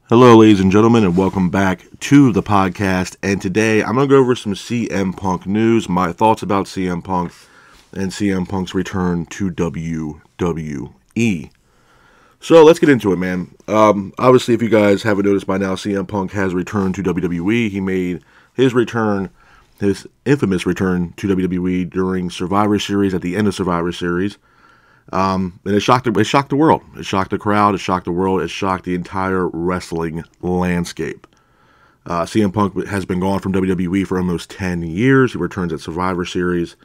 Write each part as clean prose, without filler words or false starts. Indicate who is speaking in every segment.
Speaker 1: Hello, ladies and gentlemen, and welcome back to the podcast. And today I'm going to go over some CM Punk news, my thoughts about CM Punk, and CM Punk's return to WWE. So let's get into it, man. Obviously, if you guys haven't noticed by now, CM Punk has returned to WWE. He made his return, his infamous return to WWE during Survivor Series, at the end of Survivor Series. And it shocked the world. It shocked the crowd. It shocked the world. It shocked the entire wrestling landscape. CM Punk has been gone from WWE for almost 10 years. He returns at Survivor Series.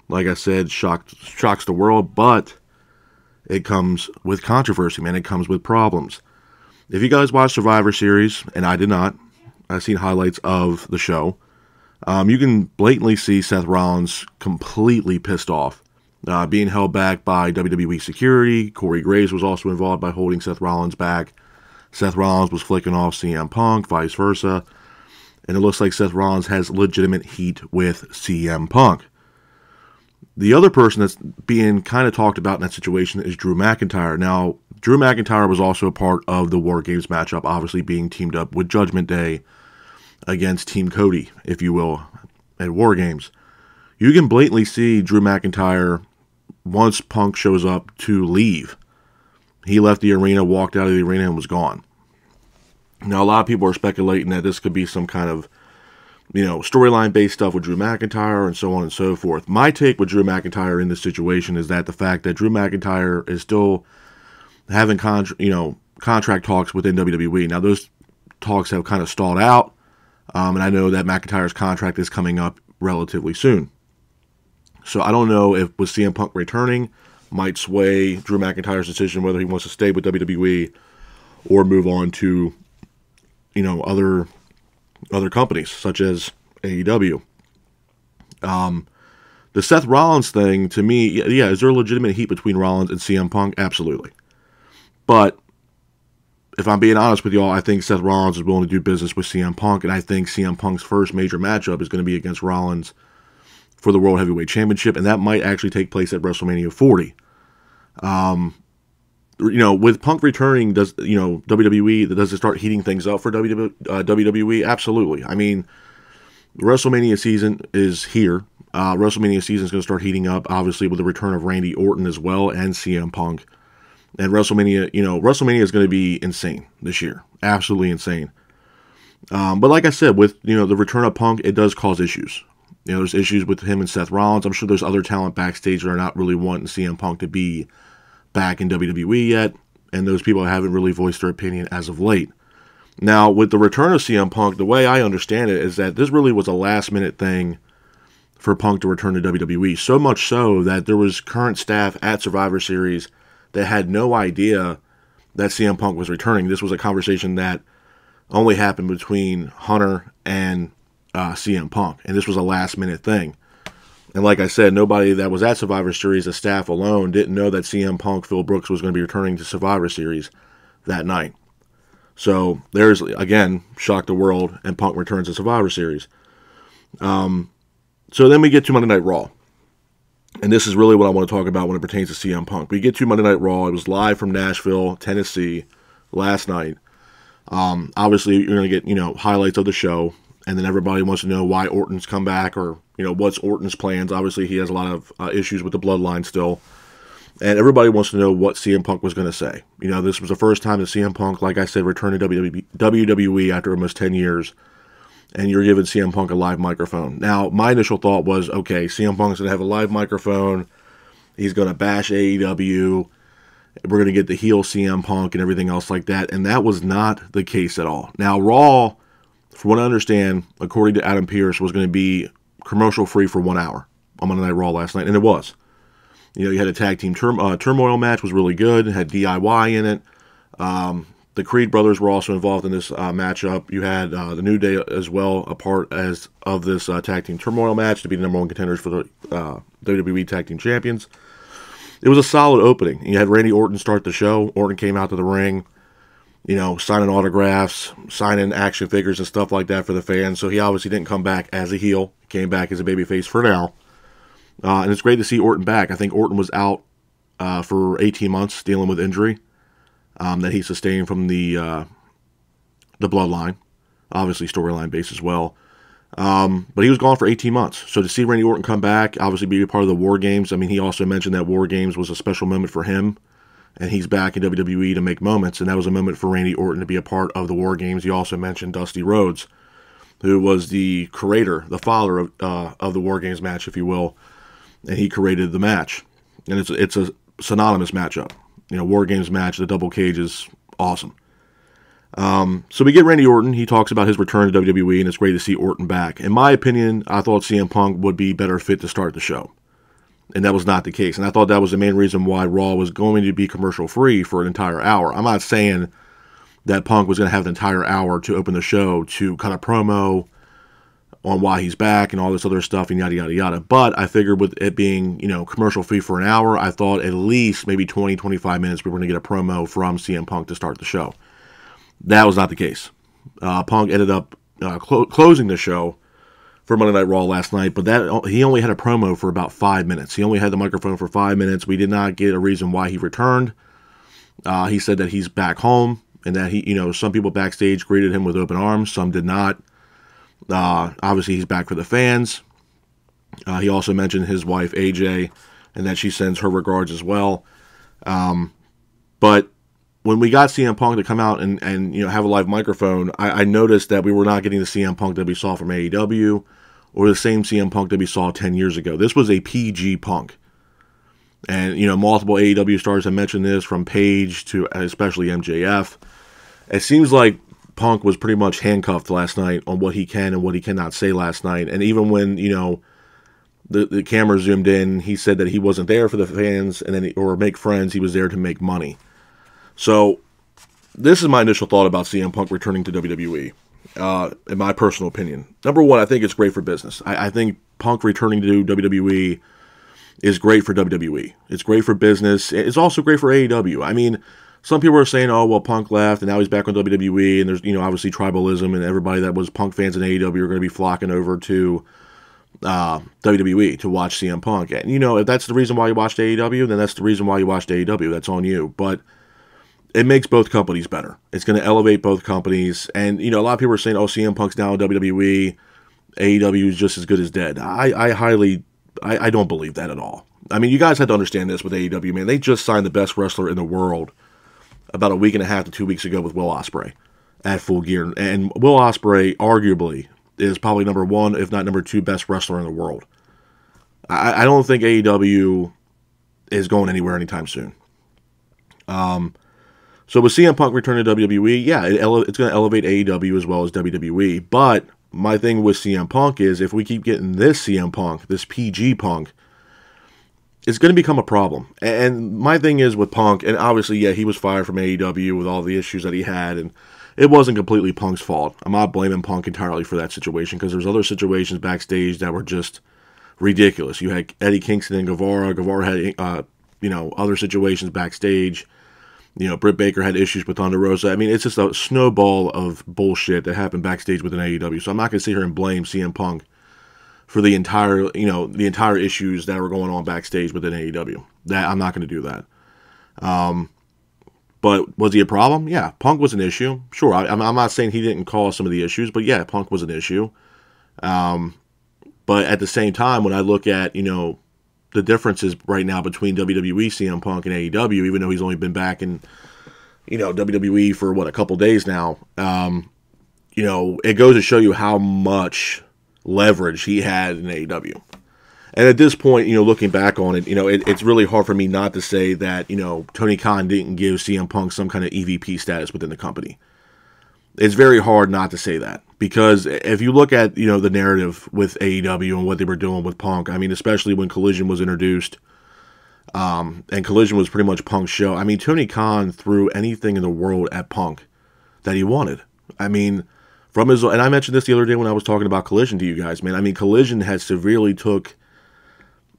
Speaker 1: Like I said, shocks the world, but it comes with controversy, man. It comes with problems. If you guys watch Survivor Series, and I did not, I've seen highlights of the show, you can blatantly see Seth Rollins completely pissed off. Being held back by WWE security. Corey Graves was also involved by holding Seth Rollins back. Seth Rollins was flicking off CM Punk, vice versa. And it looks like Seth Rollins has legitimate heat with CM Punk. The other person that's being kind of talked about in that situation is Drew McIntyre. Now, Drew McIntyre was also a part of the War Games matchup, obviously being teamed up with Judgment Day against Team Cody, if you will, at War Games. You can blatantly see Drew McIntyre, once Punk shows up, to leave. He left the arena, walked out of the arena, and was gone. Now, a lot of people are speculating that this could be some kind of, storyline-based stuff with Drew McIntyre and so on and so forth. My take with Drew McIntyre in this situation is that the fact that Drew McIntyre is still having contract talks within WWE. Now, those talks have kind of stalled out, and I know that McIntyre's contract is coming up relatively soon. So I don't know if with CM Punk returning might sway Drew McIntyre's decision whether he wants to stay with WWE or move on to, other companies such as AEW. The Seth Rollins thing, to me, yeah, is there a legitimate heat between Rollins and CM Punk? Absolutely. But if I'm being honest with y'all, I think Seth Rollins is willing to do business with CM Punk, and I think CM Punk's first major matchup is going to be against Rollins for the World Heavyweight Championship, and that might actually take place at WrestleMania 40. With Punk returning, does WWE, does it start heating things up for WWE? Absolutely. I mean, WrestleMania season is here. WrestleMania season is going to start heating up, obviously, with the return of Randy Orton as well, and CM Punk. And WrestleMania is going to be insane this year. Absolutely insane. But like I said, with, the return of Punk, it does cause issues. There's issues with him and Seth Rollins. I'm sure there's other talent backstage that are not really wanting CM Punk to be back in WWE yet, and those people haven't really voiced their opinion as of late. Now, with the return of CM Punk, the way I understand it is that this really was a last-minute thing for Punk to return to WWE, so much so that there was current staff at Survivor Series that had no idea that CM Punk was returning. This was a conversation that only happened between Hunter and CM Punk, and this was a last-minute thing. And like I said, nobody that was at Survivor Series, the staff alone, didn't know that CM Punk, Phil Brooks, was going to be returning to Survivor Series that night. So there's, again, shock the world, and Punk returns to Survivor Series. So then we get to Monday Night Raw. And this is really what I want to talk about when it pertains to CM Punk. We get to Monday Night Raw. It was live from Nashville, Tennessee, last night. Obviously, you're going to get, highlights of the show. And then everybody wants to know why Orton's come back, or, what's Orton's plans. Obviously, he has a lot of issues with the bloodline still. And everybody wants to know what CM Punk was going to say. This was the first time that CM Punk, like I said, returned to WWE after almost 10 years. And you're giving CM Punk a live microphone. Now, my initial thought was, okay, CM Punk's going to have a live microphone. He's going to bash AEW. We're going to get the heel CM Punk and everything else like that. And that was not the case at all. Now, Raw, from what I understand, according to Adam Pearce, was going to be commercial-free for 1 hour on Monday Night Raw last night, and it was. You had a tag team turmoil match, was really good. It had DIY in it. The Creed brothers were also involved in this matchup. You had the New Day as well, a part of this tag team turmoil match to be the number one contenders for the WWE Tag Team Champions. It was a solid opening. You had Randy Orton start the show. Orton came out to the ring, signing autographs, signing action figures and stuff like that for the fans. So he obviously didn't come back as a heel. He came back as a babyface for now. And it's great to see Orton back. I think Orton was out for 18 months dealing with injury that he sustained from the the Bloodline, obviously storyline based as well. But he was gone for 18 months. So to see Randy Orton come back, obviously be a part of the War Games. I mean, he also mentioned that War Games was a special moment for him, and he's back in WWE to make moments, and that was a moment for Randy Orton to be a part of the War Games. He also mentioned Dusty Rhodes, who was the creator, the father of the War Games match, if you will, and he created the match. And it's a synonymous matchup. You know, War Games match, the double cage is awesome. So we get Randy Orton. He talks about his return to WWE, and it's great to see Orton back. In my opinion, I thought CM Punk would be better fit to start the show. And that was not the case. And I thought that was the main reason why Raw was going to be commercial-free for an entire hour. I'm not saying that Punk was going to have an entire hour to open the show to kind of promo on why he's back and all this other stuff and yada, yada, yada. But I figured with it being, you know, commercial-free for an hour, I thought at least maybe 20, 25 minutes we were going to get a promo from CM Punk to start the show. That was not the case. Punk ended up closing the show for Monday Night Raw last night, but he only had a promo for about 5 minutes. He only had the microphone for 5 minutes. We did not get a reason why he returned. He said that he's back home and that he, you know, some people backstage greeted him with open arms, some did not. Obviously, he's back for the fans. He also mentioned his wife AJ and that she sends her regards as well. But when we got CM Punk to come out and you know have a live microphone, I noticed that we were not getting the CM Punk that we saw from AEW or the same CM Punk that we saw 10 years ago. This was a PG Punk. And, you know, multiple AEW stars have mentioned this, from Paige to especially MJF. It seems like Punk was pretty much handcuffed last night on what he can and what he cannot say last night. And even when, you know, the camera zoomed in, he said that he wasn't there for the fans and then or make friends, he was there to make money. So, this is my initial thought about CM Punk returning to WWE, in my personal opinion. Number one, I think it's great for business. I think Punk returning to WWE is great for WWE. It's great for business. It's also great for AEW. I mean, some people are saying, oh, well, Punk left, and now he's back on WWE, and there's, you know, obviously tribalism, and everybody that was Punk fans in AEW are going to be flocking over to WWE to watch CM Punk. And, you know, if that's the reason why you watched AEW, then that's the reason why you watched AEW. That's on you. But it makes both companies better. It's going to elevate both companies. And, you know, a lot of people are saying, oh, CM Punk's now in WWE. AEW is just as good as dead. I don't believe that at all. I mean, you guys had to understand this with AEW, man. They just signed the best wrestler in the world about a week and a half to 2 weeks ago with Will Ospreay at Full Gear. And Will Ospreay, arguably, is probably number one, if not number two, best wrestler in the world. I don't think AEW is going anywhere anytime soon. So with CM Punk returning to WWE, yeah, it's going to elevate AEW as well as WWE. But my thing with CM Punk is if we keep getting this CM Punk, this PG Punk, it's going to become a problem. And my thing is with Punk, and obviously, yeah, he was fired from AEW with all the issues that he had, and it wasn't completely Punk's fault. I'm not blaming Punk entirely for that situation because there's other situations backstage that were just ridiculous. You had Eddie Kingston and Guevara. Guevara had, you know, other situations backstage. You know, Britt Baker had issues with Thunder Rosa. I mean, it's just a snowball of bullshit that happened backstage within AEW. So I'm not going to sit here and blame CM Punk for the entire issues that were going on backstage within AEW. That I'm not going to do that. But was he a problem? Yeah, Punk was an issue. Sure, I'm not saying he didn't cause some of the issues, but yeah, Punk was an issue. But at the same time, when I look at, you know, the differences right now between WWE, CM Punk, and AEW, even though he's only been back in, you know, WWE for, a couple days now, you know, it goes to show you how much leverage he had in AEW. And at this point, you know, looking back on it, you know, it's really hard for me not to say that, you know, Tony Khan didn't give CM Punk some kind of EVP status within the company. It's very hard not to say that, because if you look at, you know, the narrative with AEW and what they were doing with Punk, I mean, especially when Collision was introduced, and Collision was pretty much Punk's show. I mean, Tony Khan threw anything in the world at Punk that he wanted. I mean, from his, and I mentioned this the other day when I was talking about Collision to you guys, man. I mean, Collision has severely took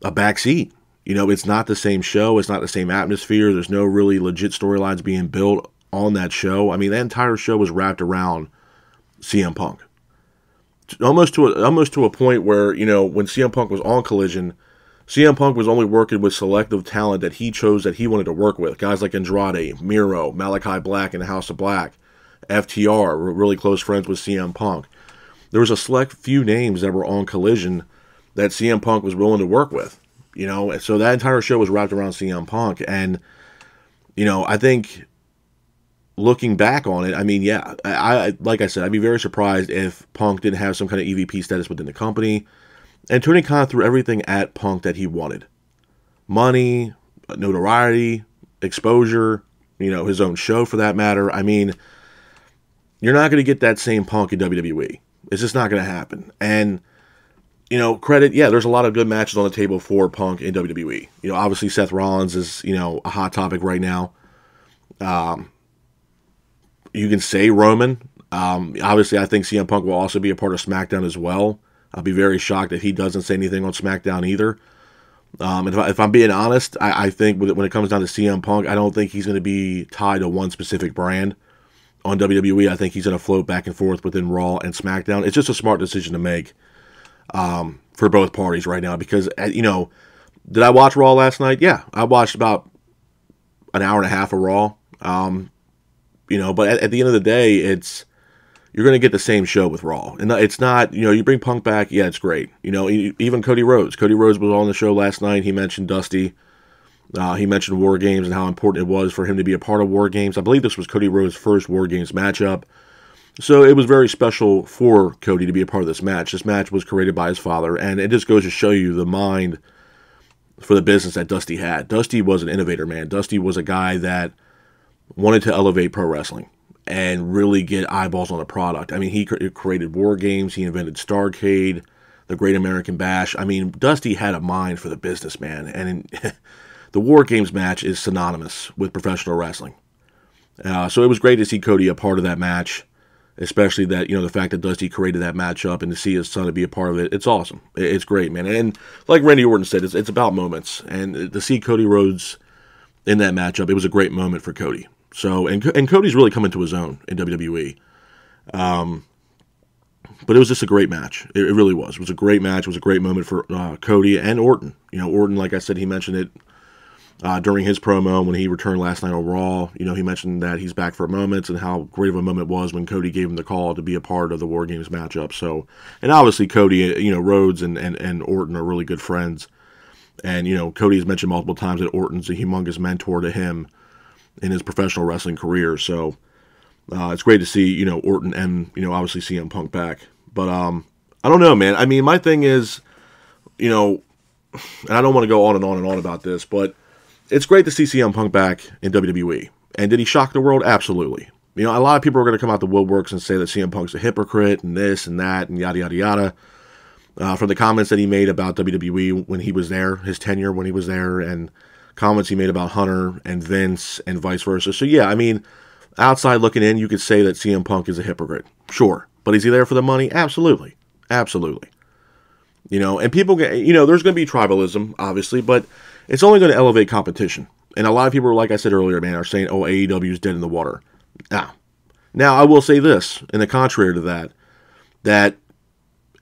Speaker 1: a backseat. You know, it's not the same show. It's not the same atmosphere. There's no really legit storylines being built on that show. I mean, that entire show was wrapped around CM Punk. Almost to a point where, you know, when CM Punk was on Collision, CM Punk was only working with selective talent that he chose that he wanted to work with. Guys like Andrade, Miro, Malachi Black, and the House of Black. FTR were really close friends with CM Punk. There was a select few names that were on Collision that CM Punk was willing to work with. So that entire show was wrapped around CM Punk. And, I think looking back on it, I mean, yeah, I like I said, I'd be very surprised if Punk didn't have some kind of EVP status within the company. And Tony Khan threw everything at Punk that he wanted. Money, notoriety, exposure, his own show for that matter. I mean, you're not going to get that same Punk in WWE. It's just not going to happen. And, credit, yeah, there's a lot of good matches on the table for Punk in WWE. Obviously Seth Rollins is, a hot topic right now. You can say Roman. Obviously, I think CM Punk will also be a part of SmackDown as well. I'll be very shocked if he doesn't say anything on SmackDown either. If I'm being honest, I think when it comes down to CM Punk, I don't think he's going to be tied to one specific brand on WWE. I think he's going to float back and forth within Raw and SmackDown. It's just a smart decision to make for both parties right now because, did I watch Raw last night? Yeah, I watched about an hour and a half of Raw. But at the end of the day, you're going to get the same show with Raw. And it's not, you bring Punk back, yeah, it's great. Even Cody Rhodes. Cody Rhodes was on the show last night. He mentioned Dusty. He mentioned War Games and how important it was for him to be a part of War Games. I believe this was Cody Rhodes' first War Games matchup. So it was very special for Cody to be a part of this match. This match was created by his father, and it just goes to show you the mind for the business that Dusty had. Dusty was an innovator, man. Dusty was a guy that wanted to elevate pro wrestling and really get eyeballs on the product. I mean, he created War Games. He invented Starrcade, the Great American Bash. I mean, Dusty had a mind for the business, man. And the War Games match is synonymous with professional wrestling. So it was great to see Cody a part of that match, especially that, the fact that Dusty created that matchup and to see his son to be a part of it. It's awesome. It's great, man. And like Randy Orton said, it's about moments. And to see Cody Rhodes in that matchup, it was a great moment for Cody. So, and Cody's really come into his own in WWE. But it was just a great match. It really was. It was a great match. It was a great moment for Cody and Orton. Orton, like I said, he mentioned it during his promo when he returned last night on Raw. He mentioned that he's back for moments and how great of a moment it was when Cody gave him the call to be a part of the War Games matchup. So, and obviously Cody, Rhodes and Orton are really good friends. And, Cody has mentioned multiple times that Orton's a humongous mentor to him in his professional wrestling career. So it's great to see, Orton and, obviously CM Punk back. But I don't know, man. I mean, my thing is, and I don't want to go on and on and on about this, but it's great to see CM Punk back in WWE. And did he shock the world? Absolutely. A lot of people are going to come out the woodworks and say that CM Punk's a hypocrite and this and that and yada, yada, yada. From the comments that he made about WWE when he was there, his tenure when he was there, and comments he made about Hunter and Vince and vice versa. So yeah, I mean, outside looking in, you could say that CM Punk is a hypocrite. Sure. But is he there for the money? Absolutely. Absolutely. And people get, there's going to be tribalism, obviously, but it's only going to elevate competition. And a lot of people, like I said earlier, man, are saying, oh, AEW is dead in the water. Now, I will say this, in the contrary to that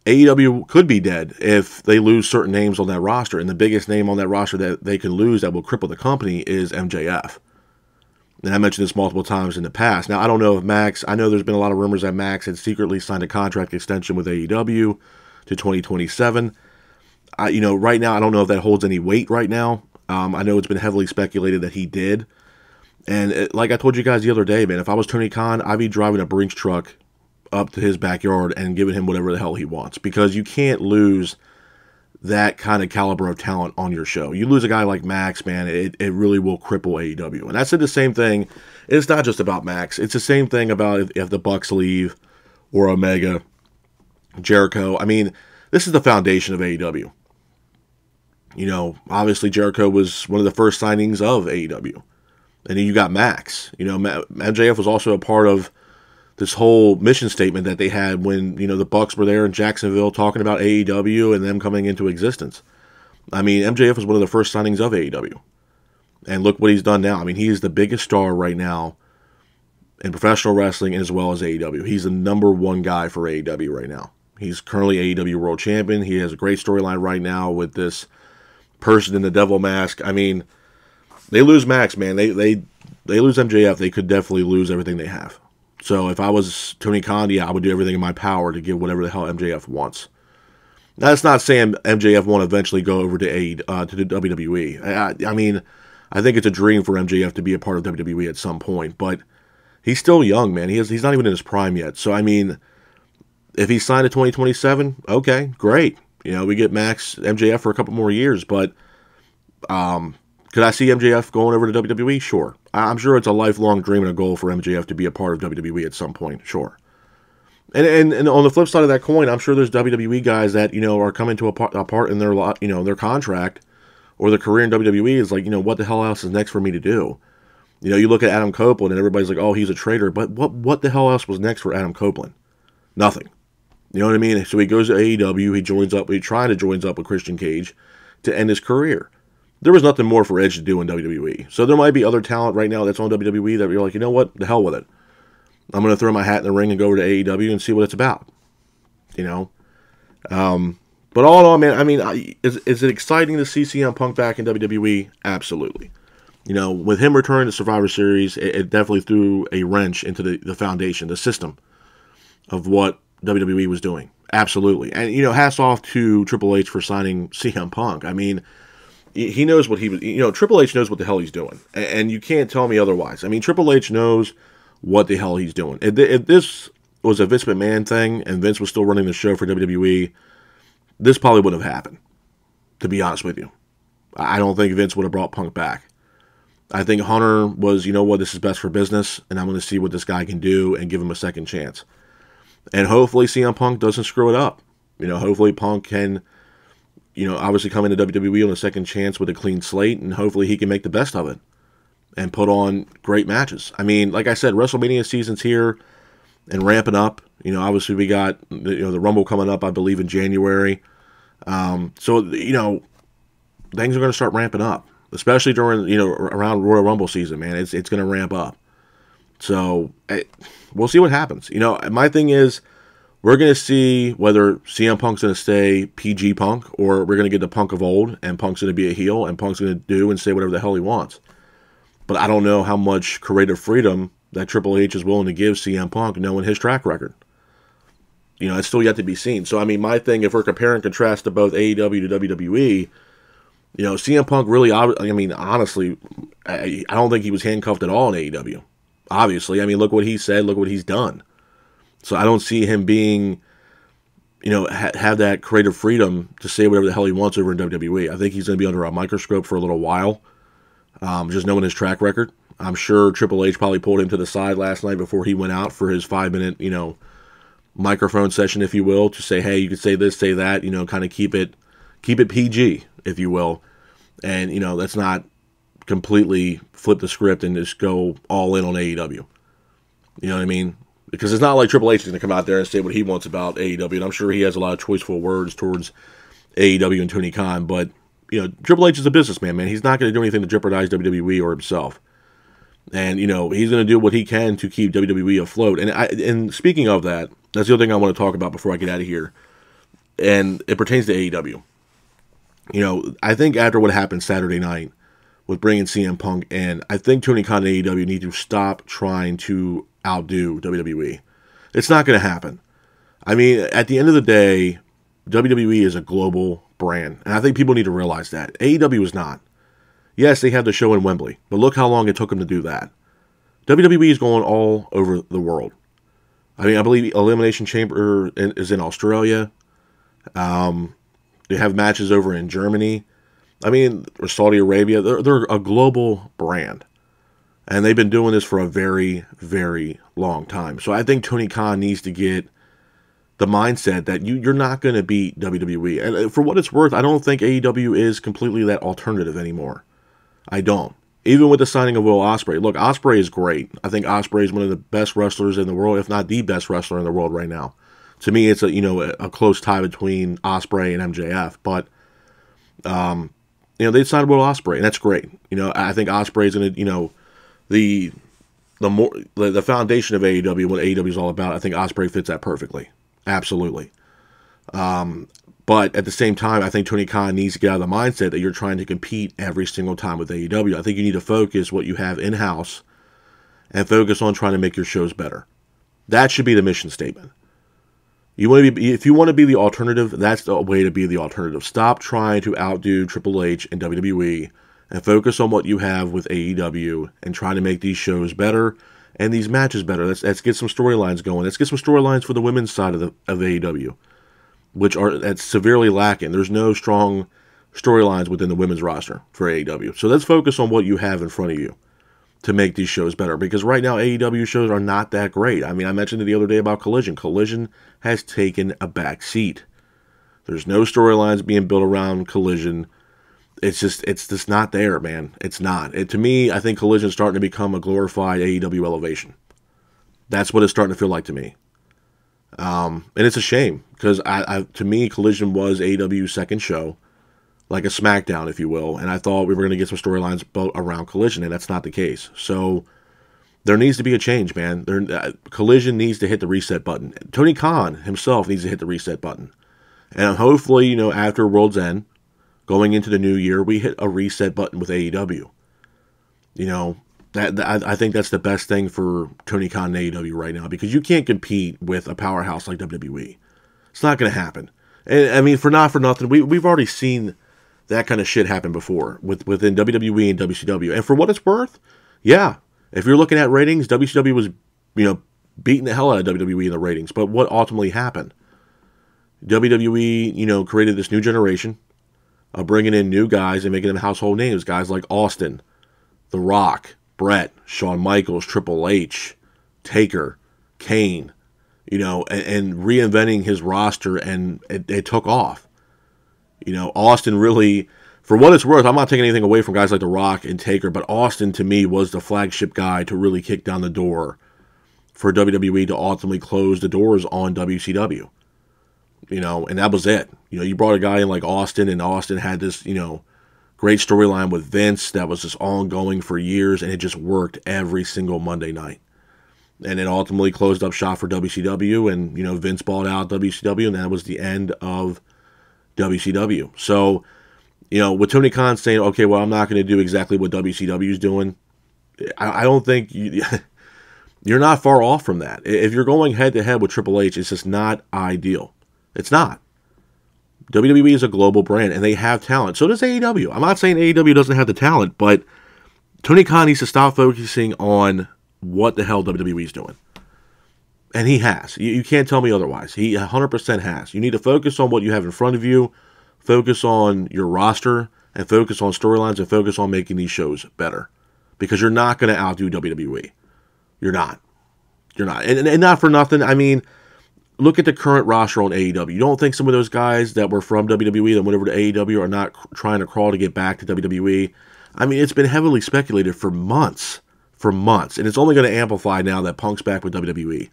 Speaker 1: AEW could be dead if they lose certain names on that roster. And the biggest name on that roster that they can lose that will cripple the company is MJF. And I mentioned this multiple times in the past. Now, I don't know if Max, I know there's been a lot of rumors that Max had secretly signed a contract extension with AEW to 2027. Right now, I don't know if that holds any weight right now. I know it's been heavily speculated that he did. And like I told you guys the other day, man, if I was Tony Khan, I'd be driving a Brinks truck up to his backyard and giving him whatever the hell he wants, because you can't lose that kind of caliber of talent on your show. You lose a guy like Max, man, it really will cripple AEW. And I said the same thing. It's not just about Max. It's the same thing about if the Bucks leave or Omega, Jericho. I mean, this is the foundation of AEW. Obviously Jericho was one of the first signings of AEW. And then you got Max. MJF was also a part of this whole mission statement that they had when, the Bucks were there in Jacksonville talking about AEW and them coming into existence. I mean, MJF was one of the first signings of AEW. And look what he's done now. I mean, he is the biggest star right now in professional wrestling as well as AEW. He's the number one guy for AEW right now. He's currently AEW World Champion. He has a great storyline right now with this person in the devil mask. I mean, they lose Max, man. They lose MJF. They could definitely lose everything they have. So if I was Tony Khan, yeah, I would do everything in my power to give whatever the hell MJF wants. That's not saying MJF won't eventually go over to the WWE. I mean, I think it's a dream for MJF to be a part of WWE at some point, but he's still young, man. He's not even in his prime yet. So, I mean, if he signed at 2027, okay, great. You know, we get Max MJF for a couple more years, but could I see MJF going over to WWE? Sure. I'm sure it's a lifelong dream and a goal for MJF to be a part of WWE at some point. Sure. And on the flip side of that coin, I'm sure there's WWE guys that, you know, are coming to a part in their, you know, their contract or their career in WWE is like, you know, what the hell else is next for me to do? You know, you look at Adam Copeland and everybody's like, oh, he's a traitor. But what the hell else was next for Adam Copeland? Nothing. You know what I mean? So he goes to AEW. He trying to joins up with Christian Cage to end his career. There was nothing more for Edge to do in WWE. So there might be other talent right now that's on WWE that you're like, you know what? The hell with it. I'm going to throw my hat in the ring and go over to AEW and see what it's about. You know? But all in all, man, I mean, is it exciting to see CM Punk back in WWE? Absolutely. You know, with him returning to Survivor Series, it definitely threw a wrench into the foundation, the system of what WWE was doing. Absolutely. And, you know, hats off to Triple H for signing CM Punk. I mean, he knows what he was, you know, Triple H knows what the hell he's doing. And you can't tell me otherwise. I mean, Triple H knows what the hell he's doing. If this was a Vince McMahon thing and Vince was still running the show for WWE, this probably wouldn't have happened, to be honest with you. I don't think Vince would have brought Punk back. I think Hunter was, you know what, this is best for business, and I'm going to see what this guy can do and give him a second chance. And hopefully CM Punk doesn't screw it up. You know, hopefully Punk can, you know, obviously come into WWE on a second chance with a clean slate, and hopefully he can make the best of it and put on great matches. I mean, like I said, WrestleMania season's here and ramping up. You know, obviously we got, you know, the Rumble coming up, I believe, in January. So, you know, things are going to start ramping up, especially during, you know, around Royal Rumble season, man. It's going to ramp up. So we'll see what happens. You know, my thing is we're going to see whether CM Punk's going to stay PG Punk or we're going to get the Punk of old and Punk's going to be a heel and Punk's going to do and say whatever the hell he wants. But I don't know how much creative freedom that Triple H is willing to give CM Punk knowing his track record. You know, it's still yet to be seen. So, I mean, my thing, if we're comparing and contrast to both AEW to WWE, you know, CM Punk really, I mean, honestly, I don't think he was handcuffed at all in AEW. Obviously. I mean, look what he said, look what he's done. So I don't see him being, you know, have that creative freedom to say whatever the hell he wants over in WWE. I think he's going to be under a microscope for a little while, just knowing his track record. I'm sure Triple H probably pulled him to the side last night before he went out for his 5-minute, you know, microphone session, if you will, to say, hey, you could say this, say that, you know, kind of keep it PG, if you will. And, you know, let's not completely flip the script and just go all in on AEW. You know what I mean? Because it's not like Triple H is going to come out there and say what he wants about AEW, and I'm sure he has a lot of choiceful words towards AEW and Tony Khan, but, you know, Triple H is a businessman, man. He's not going to do anything to jeopardize WWE or himself. And, you know, he's going to do what he can to keep WWE afloat. And speaking of that, that's the other thing I want to talk about before I get out of here. And it pertains to AEW. You know, I think after what happened Saturday night with bringing CM Punk in, I think Tony Khan and AEW need to stop trying to outdo WWE. It's not going to happen. I mean, at the end of the day, WWE is a global brand. And I think people need to realize that. AEW is not. Yes, they had the show in Wembley, but look how long it took them to do that. WWE is going all over the world. I mean, I believe Elimination Chamber is in Australia. They have matches over in Germany. I mean, or Saudi Arabia. They're a global brand. And they've been doing this for a very, very long time. So I think Tony Khan needs to get the mindset that you're not going to beat WWE. And for what it's worth, I don't think AEW is completely that alternative anymore. I don't. Even with the signing of Will Ospreay. Look, Ospreay is great. I think Ospreay is one of the best wrestlers in the world, if not the best wrestler in the world right now. To me, it's a close tie between Ospreay and MJF. But, they signed Will Ospreay, and that's great. You know, I think Ospreay is going to, the foundation of AEW, what AEW is all about, I think Ospreay fits that perfectly. Absolutely. But at the same time, I think Tony Khan needs to get out of the mindset that you're trying to compete every single time with AEW. I think you need to focus what you have in-house and focus on trying to make your shows better. That should be the mission statement. If you want to be the alternative, that's the way to be the alternative. Stop trying to outdo Triple H and WWE and focus on what you have with AEW and trying to make these shows better and these matches better. Let's get some storylines going. Let's get some storylines for the women's side of AEW, that's severely lacking. There's no strong storylines within the women's roster for AEW. So let's focus on what you have in front of you to make these shows better, because right now AEW shows are not that great. I mean, I mentioned it the other day about Collision. Collision has taken a back seat. There's no storylines being built around Collision. It's just not there, man. It's not. To me, I think Collision's starting to become a glorified AEW Elevation. That's what it's starting to feel like to me. And it's a shame, because to me, Collision was AEW's second show, like a SmackDown, if you will, and I thought we were going to get some storylines built around Collision, and that's not the case. So there needs to be a change, man. Collision needs to hit the reset button. Tony Khan himself needs to hit the reset button. And hopefully, after World's End, going into the new year, we hit a reset button with AEW. I think that's the best thing for Tony Khan and AEW right now, because you can't compete with a powerhouse like WWE. It's not going to happen. And I mean, for nothing, we've already seen that kind of shit happen before within WWE and WCW. And for what it's worth, yeah, if you're looking at ratings, WCW was, beating the hell out of WWE in the ratings. But what ultimately happened? WWE, created this new generation of bringing in new guys and making them household names. Guys like Austin, The Rock, Brett, Shawn Michaels, Triple H, Taker, Kane, and reinventing his roster, and it took off. Austin really, for what it's worth, I'm not taking anything away from guys like The Rock and Taker, but Austin, to me, was the flagship guy to really kick down the door for WWE to ultimately close the doors on WCW. And that was it. You brought a guy in like Austin, and Austin had this, great storyline with Vince that was just ongoing for years, and it just worked every single Monday night. And it ultimately closed up shop for WCW, and, Vince bought out WCW, and that was the end of WCW. So, with Tony Khan saying, okay, well, I'm not going to do exactly what WCW is doing, I don't think you're not far off from that. If you're going head-to-head with Triple H, it's just not ideal. It's not. WWE is a global brand, and they have talent. So does AEW. I'm not saying AEW doesn't have the talent, but Tony Khan needs to stop focusing on what the hell WWE is doing. And he has. You can't tell me otherwise. He 100% has. You need to focus on what you have in front of you, focus on your roster, and focus on storylines, and focus on making these shows better. Because you're not going to outdo WWE. You're not. You're not. And not for nothing, I mean, look at the current roster on AEW. You don't think some of those guys that were from WWE that went over to AEW are not trying to crawl to get back to WWE? I mean, it's been heavily speculated for months. And it's only going to amplify now that Punk's back with WWE.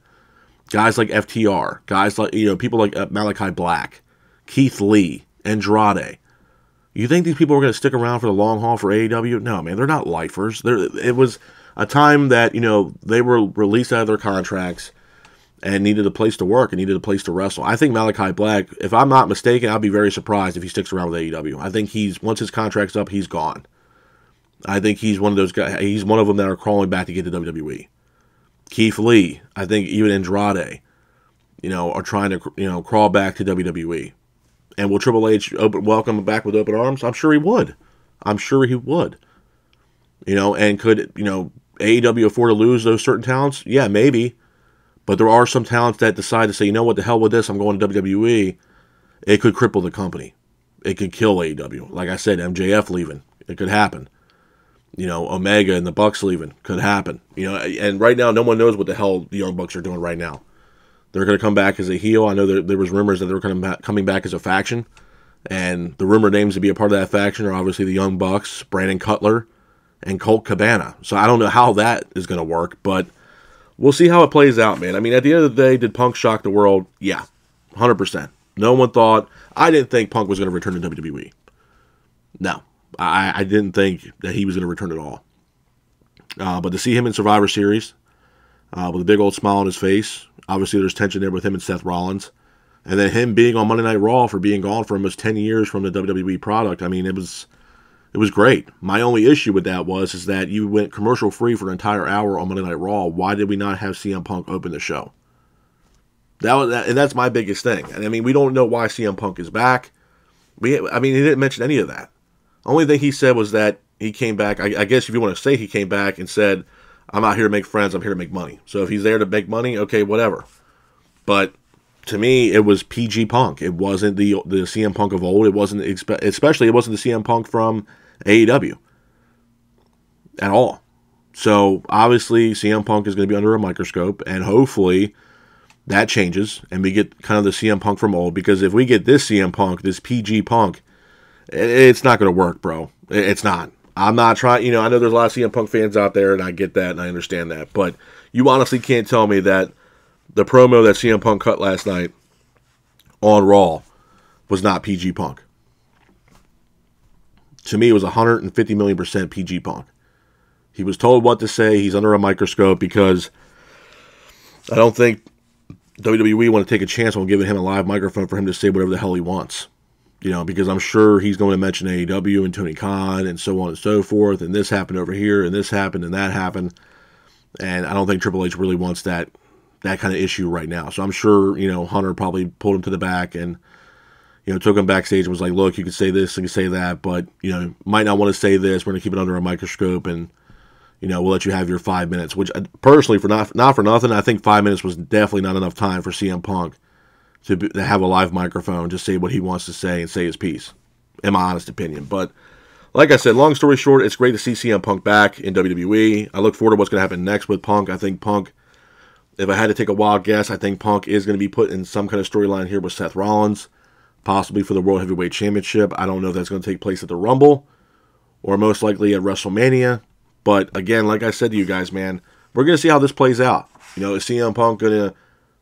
Speaker 1: Guys like FTR, guys like, people like Malachi Black, Keith Lee, Andrade. You think these people are going to stick around for the long haul for AEW? No, man, they're not lifers. It was a time that, they were released out of their contracts and needed a place to work and needed a place to wrestle. I think Malachi Black, if I'm not mistaken, I'll be very surprised if he sticks around with AEW. I think once his contract's up, he's gone. I think he's one of those guys. He's one of them that are crawling back to get to WWE. Keith Lee, I think even Andrade, are trying to, crawl back to WWE. And will Triple H welcome him back with open arms? I'm sure he would. And could, AEW afford to lose those certain talents? Yeah, maybe. But there are some talents that decide to say, what the hell with this? I'm going to WWE. It could cripple the company. It could kill AEW. Like I said, MJF leaving. It could happen. Omega and the Bucks leaving. Could happen. And right now, no one knows what the hell the Young Bucks are doing right now. They're going to come back as a heel. I know there was rumors that they were coming back as a faction. And the rumored names to be a part of that faction are obviously the Young Bucks, Brandon Cutler, and Colt Cabana. So I don't know how that is going to work, but we'll see how it plays out, man. I mean, at the end of the day, did Punk shock the world? Yeah, 100%. No one thought. I didn't think Punk was going to return to WWE. No. I didn't think that he was going to return at all. But to see him in Survivor Series, with a big old smile on his face, obviously there's tension there with him and Seth Rollins. And then him being on Monday Night Raw for being gone for almost 10 years from the WWE product, I mean, it was great. My only issue with that is that you went commercial free for an entire hour on Monday Night Raw. Why did we not have CM Punk open the show? And that's my biggest thing. And I mean, we don't know why CM Punk is back. He didn't mention any of that. Only thing he said was that he came back. I guess if you want to say he came back and said, I'm not here to make friends, I'm here to make money. So if he's there to make money, okay, whatever. But to me, it was PG Punk. It wasn't the CM Punk of old. It wasn't, especially it wasn't the CM Punk from AEW at all. So obviously CM Punk is going to be under a microscope, and hopefully that changes and we get kind of the CM Punk from old, because if we get this CM Punk, this PG Punk, it's not going to work, bro. It's not. I'm not trying, I know there's a lot of CM Punk fans out there, and I get that, and I understand that, but you honestly can't tell me that the promo that CM Punk cut last night on Raw was not PG Punk. To me, it was 150 million% PG Punk. He was told what to say. He's under a microscope because I don't think WWE want to take a chance on giving him a live microphone for him to say whatever the hell he wants. Because I'm sure he's going to mention AEW and Tony Khan and so on and so forth, and this happened over here, and this happened, and that happened. And I don't think Triple H really wants that kind of issue right now. So I'm sure, Hunter probably pulled him to the back and, took him backstage and was like, look, you can say this, you can say that, but, might not want to say this. We're going to keep it under a microscope, and, we'll let you have your 5 minutes, which personally, for not for nothing, I think 5 minutes was definitely not enough time for CM Punk to have a live microphone, just say what he wants to say and say his piece, in my honest opinion. But like I said, long story short, it's great to see CM Punk back in WWE. I look forward to what's going to happen next with Punk. I think Punk, if I had to take a wild guess, I think Punk is going to be put in some kind of storyline here with Seth Rollins, possibly for the World Heavyweight Championship. I don't know if that's going to take place at the Rumble or most likely at WrestleMania. But again, like I said to you guys, man, we're going to see how this plays out. Is CM Punk going to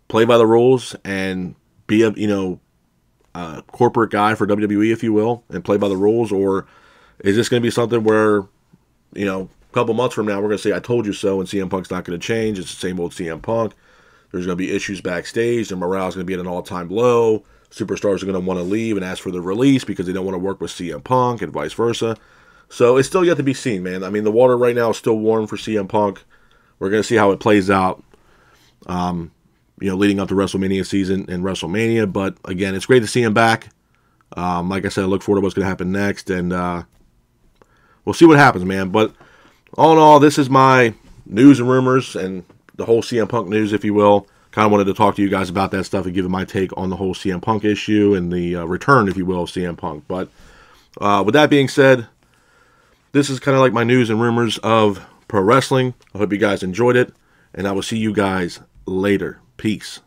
Speaker 1: play by the rules and be a corporate guy for WWE, if you will, and play by the rules? Or is this going to be something where, a couple months from now, we're going to say, I told you so, and CM Punk's not going to change. It's the same old CM Punk. There's going to be issues backstage. Their morale is going to be at an all-time low. Superstars are going to want to leave and ask for the release because they don't want to work with CM Punk and vice versa. So it's still yet to be seen, man. I mean, the water right now is still warm for CM Punk. We're going to see how it plays out, leading up to WrestleMania season and WrestleMania. But again, it's great to see him back. Like I said, I look forward to what's going to happen next, and we'll see what happens, man. But all in all, this is my news and rumors and the whole CM Punk news, if you will. Kind of wanted to talk to you guys about that stuff and give my take on the whole CM Punk issue and the return, if you will, of CM Punk. But with that being said, this is kind of like my news and rumors of pro wrestling. I hope you guys enjoyed it, and I will see you guys later. Peace.